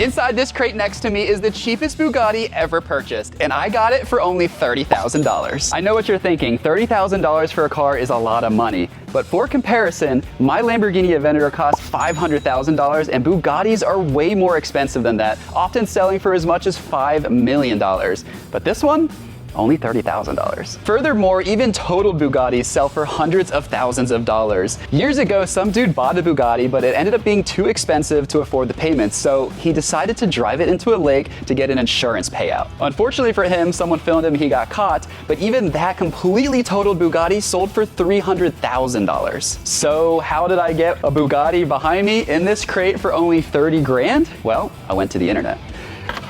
Inside this crate next to me is the cheapest Bugatti ever purchased, and I got it for only $30,000. I know what you're thinking, $30,000 for a car is a lot of money, but for comparison, my Lamborghini Aventador costs $500,000 and Bugattis are way more expensive than that, often selling for as much as $5 million. But this one, only $30,000. Furthermore, even totaled Bugattis sell for hundreds of thousands of dollars. Years ago, some dude bought a Bugatti, but it ended up being too expensive to afford the payments, so he decided to drive it into a lake to get an insurance payout. Unfortunately for him, someone filmed him, he got caught, but even that completely totaled Bugatti sold for $300,000. So how did I get a Bugatti behind me in this crate for only 30 grand? Well, I went to the internet.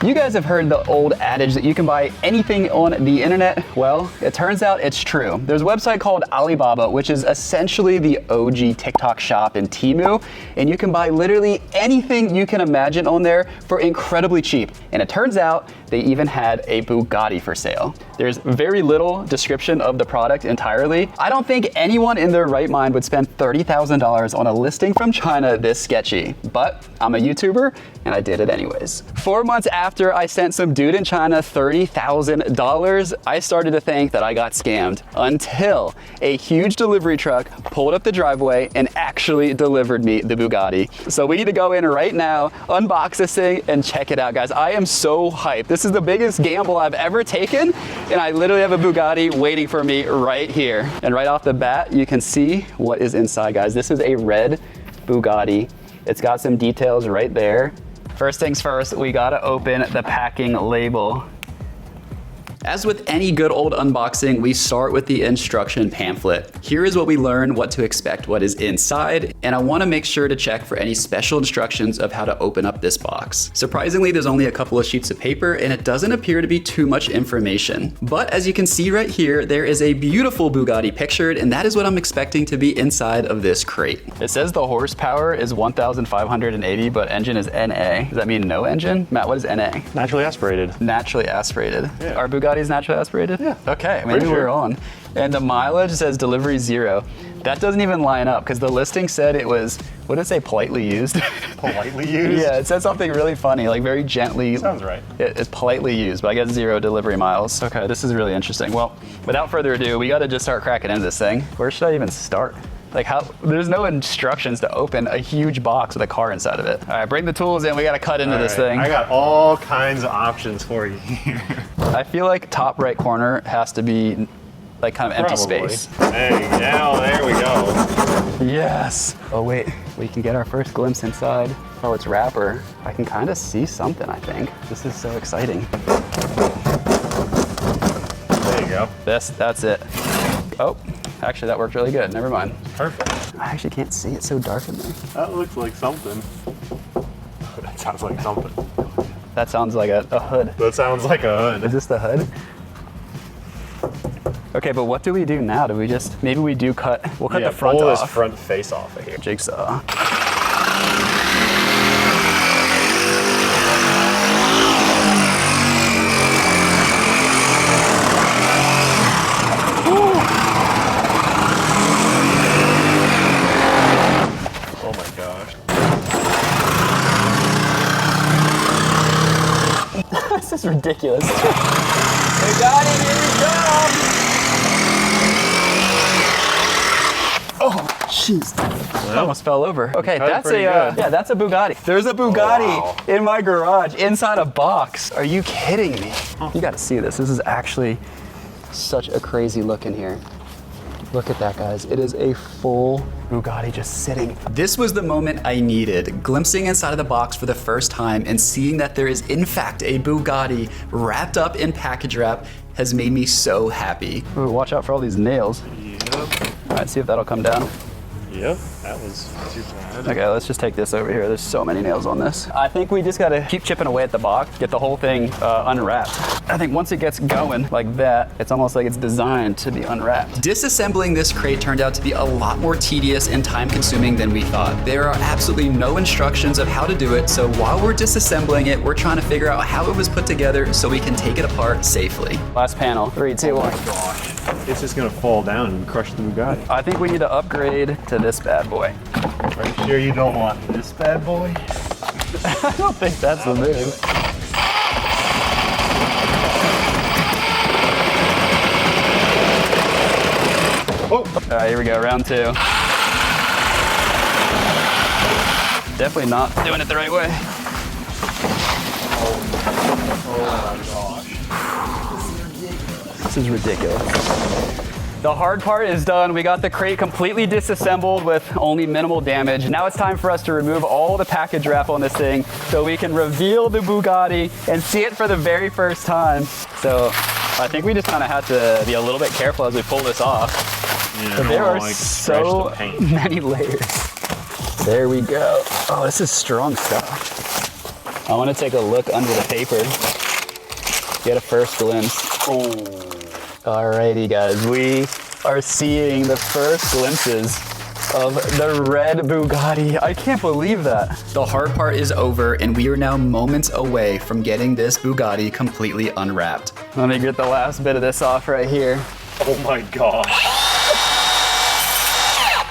You guys have heard the old adage that you can buy anything on the internet. Well, it turns out it's true. There's a website called Alibaba, which is essentially the OG TikTok shop in Temu, and you can buy literally anything you can imagine on there for incredibly cheap. And it turns out they even had a Bugatti for sale. There's very little description of the product entirely. I don't think anyone in their right mind would spend $30,000 on a listing from China this sketchy, but I'm a YouTuber and I did it anyways. 4 months after I sent some dude in China $30,000, I started to think that I got scammed until a huge delivery truck pulled up the driveway and actually delivered me the Bugatti. So we need to go in right now, unbox this thing and check it out, guys. I am so hyped. This is the biggest gamble I've ever taken, and I literally have a Bugatti waiting for me right here. And right off the bat, you can see what is inside, guys. This is a red Bugatti. It's got some details right there. First things first, we gotta open the packing label. As with any good old unboxing, we start with the instruction pamphlet. Here is what we learn, what to expect, what is inside, and I wanna make sure to check for any special instructions of how to open up this box. Surprisingly, there's only a couple of sheets of paper and it doesn't appear to be too much information. But as you can see right here, there is a beautiful Bugatti pictured, and that is what I'm expecting to be inside of this crate. It says the horsepower is 1,580, but engine is NA. Does that mean no engine? Matt, what is NA? Naturally aspirated. Naturally aspirated. Yeah. Our Bugatti's naturally aspirated? Yeah. Okay, maybe sure. we're on. And the mileage says delivery 0. That doesn't even line up because the listing said it was, what did it say, politely used? Politely used? Yeah, it said something really funny, like very gently. Sounds right. It's politely used, but I guess 0 delivery miles. Okay, this is really interesting. Well, without further ado, we gotta just start cracking into this thing. Where should I even start? Like there's no instructions to open a huge box with a car inside of it. All right, bring the tools in, we gotta cut into this thing. I got all kinds of options for you here. I feel like top right corner has to be like kind of empty Probably. space. Hey, now there we go. Yes. Oh wait, we can get our first glimpse inside. Oh, it's wrapper. I can kind of see something, I think. This is so exciting. There you go. That's it. Oh, actually that worked really good, never mind. Perfect. I actually can't see, it's so dark in there. That looks like something. That sounds like something. That sounds like a hood. That sounds like a hood. Is this the hood? Okay, but what do we do now? Do we just, maybe we do cut, we'll cut the front pull off. this front face off of here. Jigsaw. Oh my gosh. This is ridiculous. We got it, here we go! Oh, jeez. I almost fell over. Okay, that's a, yeah, that's a Bugatti. There's a Bugatti in my garage, inside a box. Are you kidding me? You gotta see this. This is actually such a crazy look in here. Look at that, guys. It is a full Bugatti just sitting. This was the moment I needed. Glimpsing inside of the box for the first time and seeing that there is in fact a Bugatti wrapped up in package wrap has made me so happy. Ooh, watch out for all these nails. Yep. All right, see if that'll come down. Yep, that was too bad. Okay, let's just take this over here. There's so many nails on this. I think we just gotta keep chipping away at the box, get the whole thing unwrapped. I think once it gets going like that, it's almost like it's designed to be unwrapped. Disassembling this crate turned out to be a lot more tedious and time consuming than we thought. There are absolutely no instructions of how to do it, so while we're disassembling it, we're trying to figure out how it was put together so we can take it apart safely. Last panel, 3, 2, 1. Oh my gosh. It's just gonna fall down and crush the Bugatti. I think we need to upgrade to this bad boy. Are you sure you don't want this bad boy? I don't think that's the move. Oh. All right, here we go, round 2. Definitely not doing it the right way. Oh my gosh. This is ridiculous. The hard part is done. We got the crate completely disassembled with only minimal damage. Now it's time for us to remove all the package wrap on this thing so we can reveal the Bugatti and see it for the very first time. So I think we just kind of have to be a little bit careful as we pull this off. Yeah, But there are so many layers. There we go. Oh, this is strong stuff. I want to take a look under the paper. Get a first glimpse. Oh. Alrighty guys, we are seeing the first glimpses of the red Bugatti. I can't believe that. The hard part is over and we are now moments away from getting this Bugatti completely unwrapped. Let me get the last bit of this off right here. Oh my gosh.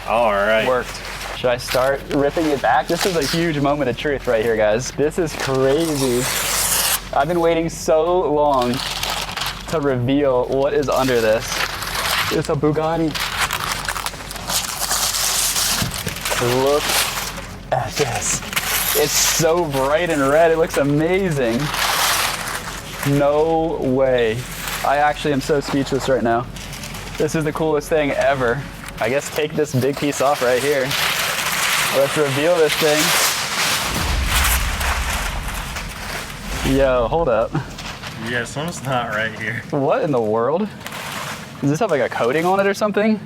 All right. Worked. Should I start ripping it back? This is a huge moment of truth right here, guys. This is crazy. I've been waiting so long to reveal what is under this. It's a Bugatti. Look at this. It's so bright and red. It looks amazing. No way. I actually am so speechless right now. This is the coolest thing ever. I guess take this big piece off right here. Let's reveal this thing. Yo, hold up. Yeah, something's not right here. What in the world? Does this have like a coating on it or something?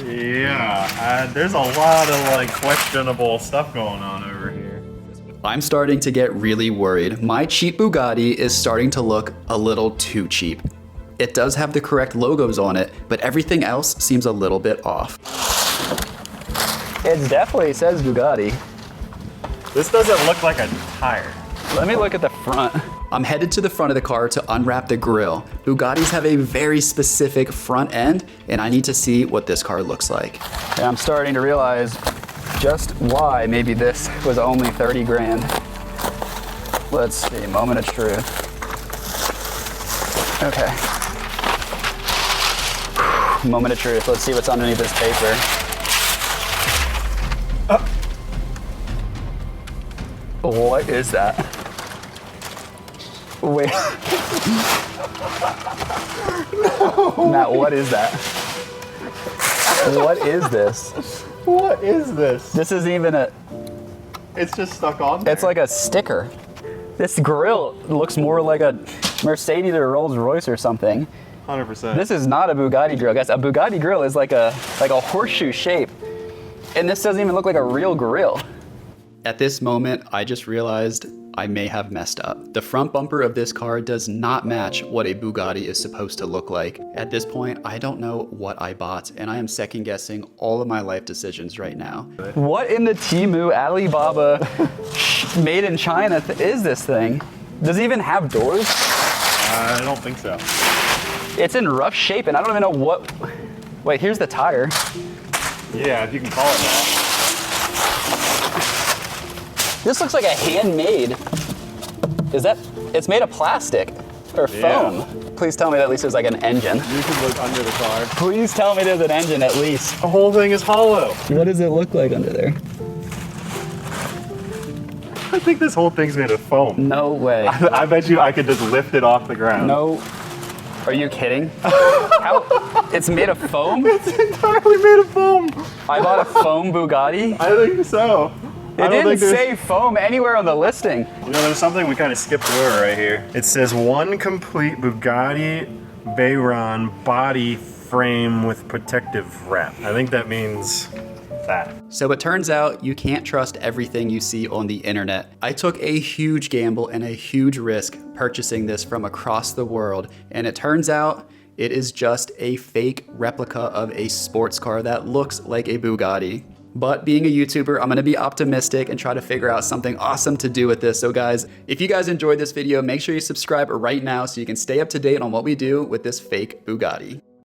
Yeah, there's a lot of like questionable stuff going on over here. I'm starting to get really worried. My cheap Bugatti is starting to look a little too cheap. It does have the correct logos on it, but everything else seems a little bit off. It definitely says Bugatti. This doesn't look like a tire. Let me look at the front. I'm headed to the front of the car to unwrap the grille. Bugattis have a very specific front end, and I need to see what this car looks like. And I'm starting to realize just why maybe this was only 30 grand. Let's see, moment of truth. Okay. Moment of truth. Let's see what's underneath this paper. What is that? Wait. No. Matt, what is that? What is this? What is this? This isn't even a... It's just stuck on there. It's like a sticker. This grill looks more like a Mercedes or Rolls Royce or something. 100%. This is not a Bugatti grill, guys. A Bugatti grill is like a horseshoe shape. And this doesn't even look like a real grill. At this moment, I just realized I may have messed up. The front bumper of this car does not match what a Bugatti is supposed to look like. At this point, I don't know what I bought, and I am second guessing all of my life decisions right now. What in the Temu Alibaba made in China is this thing? Does it even have doors? I don't think so. It's in rough shape, and I don't even know what... Wait, here's the tire. Yeah, if you can call it that. This looks like a handmade. Is that, it's made of plastic or foam. Yeah. Please tell me that at least there's like an engine. You can look under the car. Please tell me there's an engine at least. The whole thing is hollow. What does it look like under there? I think this whole thing's made of foam. No way. I bet you I could just lift it off the ground. No. Are you kidding? How? It's made of foam? It's entirely made of foam. I bought a foam Bugatti? I think so. It didn't say foam anywhere on the listing. You know, there's something we kind of skipped over right here. It says one complete Bugatti Veyron body frame with protective wrap. I think that means that. So it turns out you can't trust everything you see on the internet. I took a huge gamble and a huge risk purchasing this from across the world, and it turns out it is just a fake replica of a sports car that looks like a Bugatti. But being a YouTuber, I'm gonna be optimistic and try to figure out something awesome to do with this. So guys, if you guys enjoyed this video, make sure you subscribe right now so you can stay up to date on what we do with this fake Bugatti.